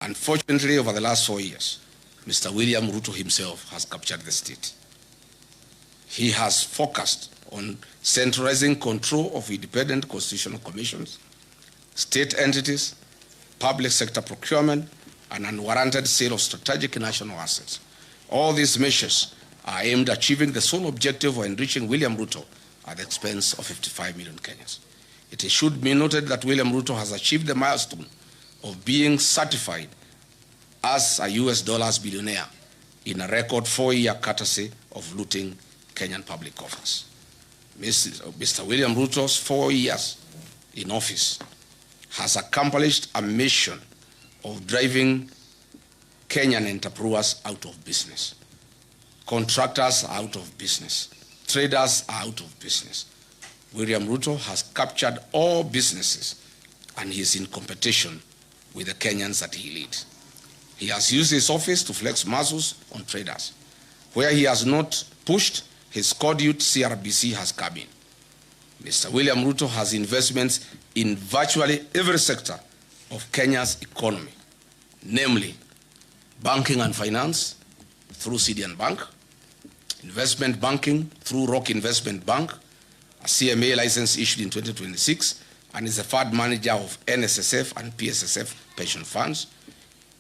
Unfortunately, over the last 4 years, Mr. William Ruto himself has captured the state. He has focused on centralizing control of independent constitutional commissions, state entities, public sector procurement, and unwarranted sale of strategic national assets. All these measures are aimed at achieving the sole objective of enriching William Ruto at the expense of 55 million Kenyans. It should be noted that William Ruto has achieved the milestone of being certified as a US dollars billionaire in a record 4-year courtesy of looting Kenyan public coffers. Mr. William Ruto's 4 years in office has accomplished a mission of driving Kenyan entrepreneurs out of business. Contractors are out of business. Traders are out of business. William Ruto has captured all businesses and he is in competition with the Kenyans that he leads. He has used his office to flex muscles on traders. Where he has not pushed, his cordial CRBC has come in. Mr. William Ruto has investments in virtually every sector of Kenya's economy, namely banking and finance through Kisii Bank, investment banking through Rock Investment Bank, a CMA license issued in 2026, and is the fund manager of NSSF and PSSF pension funds,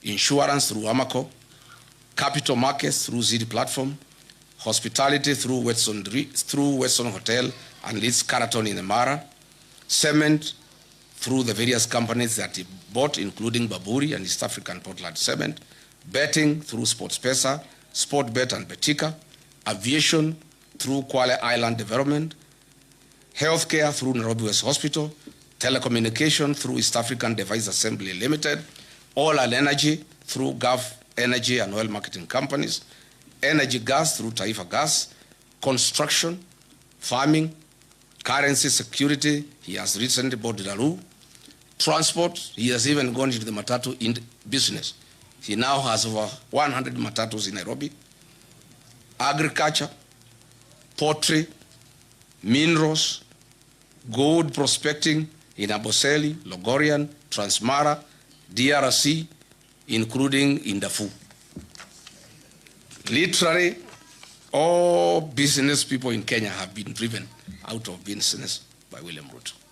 insurance through Amaco, capital markets through ZD platform, hospitality through Weston Hotel and Leeds Caraton in the Mara, cement through the various companies that he bought, including Baburi and East African Portland Cement, betting through SportsPesa, Sportbet and Betika, aviation through Kwale Island Development, healthcare through Nairobi West Hospital, telecommunication through East African Device Assembly Limited, oil and energy through Gulf Energy and oil marketing companies, energy gas through Taifa Gas, construction, farming, currency security, he has recently bought Daru, transport, he has even gone into the matatu business. He now has over 100 matatus in Nairobi, agriculture, poultry, minerals, gold prospecting in Aboseli, Logorian, Transmara, DRC, including in Darfur. Literally, all business people in Kenya have been driven out of business by William Ruto.